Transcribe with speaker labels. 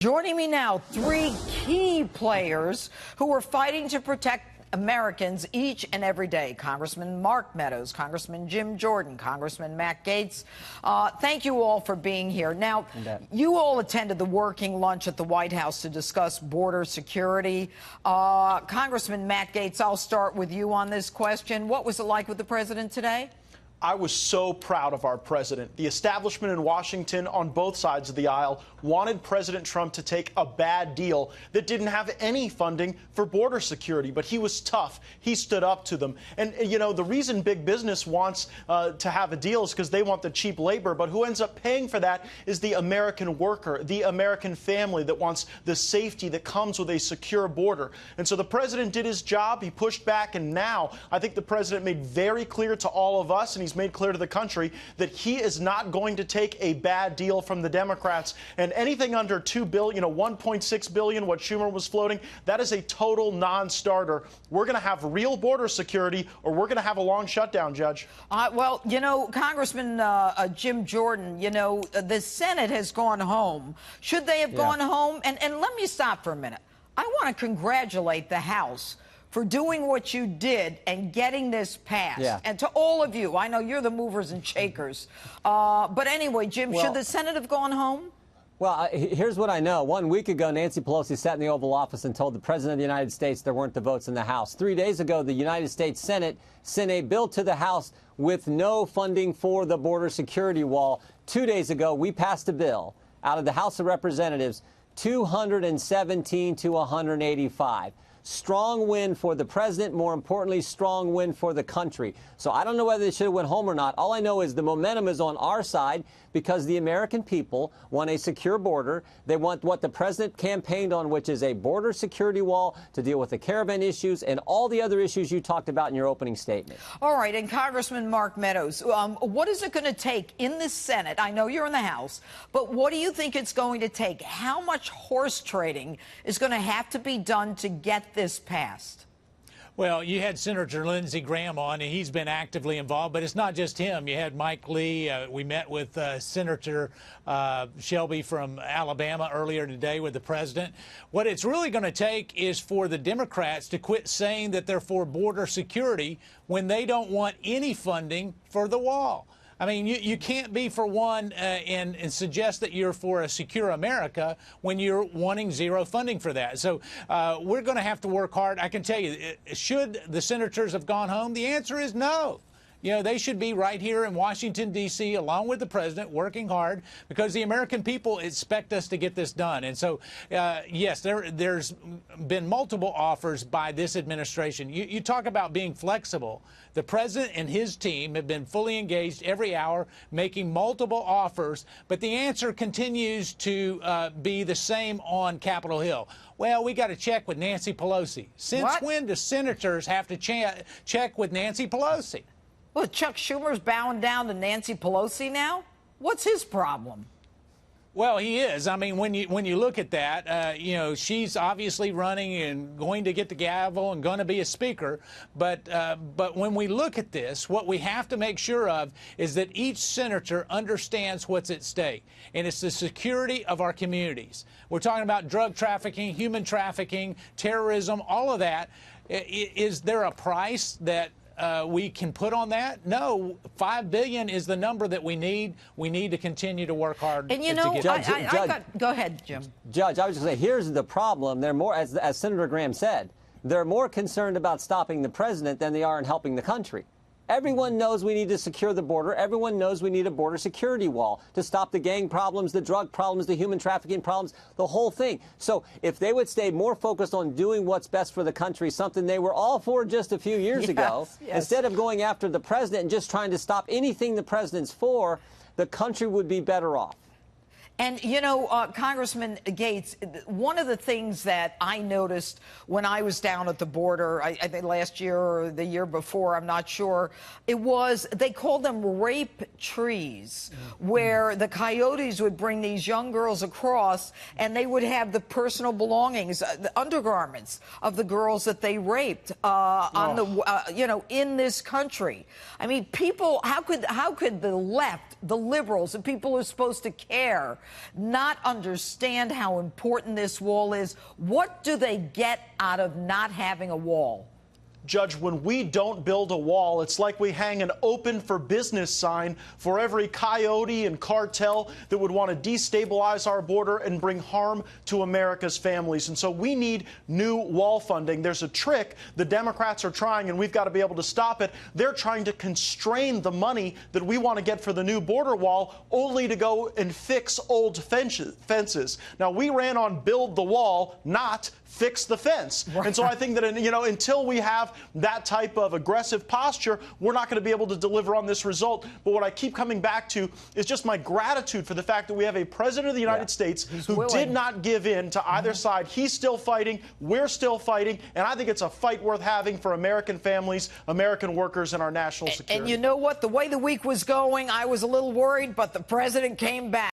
Speaker 1: Joining me now, three key players who are fighting to protect Americans each and every day. Congressman Mark Meadows, Congressman Jim Jordan, Congressman Matt Gaetz. Thank you all for being here. Now, you all attended the working lunch at the White House to discuss border security. Congressman Matt Gaetz, I'll start with you on this question. What was it like with the president today?
Speaker 2: I was so proud of our president. The establishment in Washington on both sides of the aisle wanted President Trump to take a bad deal that didn't have any funding for border security. But he was tough. He stood up to them. And, you know, the reason big business wants to have a deal is because they want the cheap labor. But who ends up paying for that is the American worker, the American family that wants the safety that comes with a secure border. And so the president did his job. He pushed back. And now I think the president made very clear to all of us, and he's made clear to the country, that he is not going to take a bad deal from the Democrats. And anything under $2 billion, $1.6 billion, what Schumer was floating, that is a total non-starter. We're going to have real border security, or we're going to have a long shutdown, Judge.
Speaker 1: Well, you know, Congressman Jim Jordan, you know, the Senate has gone home. Should they have gone home? And let me stop for a minute. I want to congratulate the House for doing what you did and getting this passed. And to all of you, I know you're the movers and shakers. But anyway, Jim, should the Senate have gone home?
Speaker 3: Well, here's what I know. 1 week ago, Nancy Pelosi sat in the Oval Office and told the President of the United States there weren't the votes in the House. 3 days ago, the United States Senate sent a bill to the House with no funding for the border security wall. 2 days ago, we passed a bill out of the House of Representatives, 217 to 185. Strong win for the president, more importantly, strong win for the country. So I don't know whether they should have went home or not. All I know is the momentum is on our side because the American people want a secure border. They want what the president campaigned on, which is a border security wall to deal with the caravan issues and all the other issues you talked about in your opening statement.
Speaker 1: All right. And Congressman Mark Meadows, what is it going to take in the Senate? I know you're in the House, but what do you think it's going to take? How much horse trading is going to have to be done to get this passed?
Speaker 4: Well, you had Senator Lindsey Graham on, and he's been actively involved. But it's not just him. You had Mike Lee. We met with Senator Shelby from Alabama earlier today with the president. What it's really going to take is for the Democrats to quit saying that they're for border security when they don't want any funding for the wall. I mean, you can't be for one and suggest that you're for a secure America when you're wanting zero funding for that. So we're going to have to work hard. I can tell you, should the senators have gone home? The answer is no. You know, they should be right here in Washington, D.C., along with the president, working hard because the American people expect us to get this done. And so, yes, there's been multiple offers by this administration. You talk about being flexible. The president and his team have been fully engaged every hour, making multiple offers. But the answer continues to be the same on Capitol Hill. Well, we got to check with Nancy Pelosi. Since when do senators have to check with Nancy Pelosi?
Speaker 1: Well, Chuck Schumer's bowing down to Nancy Pelosi now? What's his problem?
Speaker 4: Well, he is. I mean, when you look at that, you know, she's obviously running and going to get the gavel and going to be a speaker. But when we look at this, what we have to make sure of is that each senator understands what's at stake, and it's the security of our communities. We're talking about drug trafficking, human trafficking, terrorism, all of that. Is there a price that we can put on that? No, $5 billion is the number that we need. We need to continue to work hard.
Speaker 1: And you know,
Speaker 3: Judge,
Speaker 1: go ahead, Jim.
Speaker 3: Judge, I was just going to say, here's the problem. They're more, as Senator Graham said, they're more concerned about stopping the president than they are in helping the country. Everyone knows we need to secure the border. Everyone knows we need a border security wall to stop the gang problems, the drug problems, the human trafficking problems, the whole thing. So if they would stay more focused on doing what's best for the country, something they were all for just a few years ago, instead of going after the president and just trying to stop anything the president's for, the country would be better off.
Speaker 1: And, you know, Congressman Gaetz, one of the things that I noticed when I was down at the border, I think last year or the year before, I'm not sure, it was, they called them rape trees, where the coyotes would bring these young girls across and they would have the personal belongings, the undergarments of the girls that they raped on the, you know, in this country. I mean, people, how could the left, the liberals, the people who are supposed to care, not understand how important this wall is? What do they get out of not having a wall?
Speaker 2: Judge, when we don't build a wall, it's like we hang an open for business sign for every coyote and cartel that would want to destabilize our border and bring harm to America's families. And so we need new wall funding. There's a trick the Democrats are trying, and we've got to be able to stop it. They're trying to constrain the money that we want to get for the new border wall only to go and fix old fences. Now, we ran on build the wall, not fix the fence. Right. And so I think that, until we have that type of aggressive posture, we're not going to be able to deliver on this result. But what I keep coming back to is just my gratitude for the fact that we have a president of the United States who did not give in to either side. He's still fighting. We're still fighting. And I think it's a fight worth having for American families, American workers, and our national security.
Speaker 1: And you know what? The way the week was going, I was a little worried, but the president came back.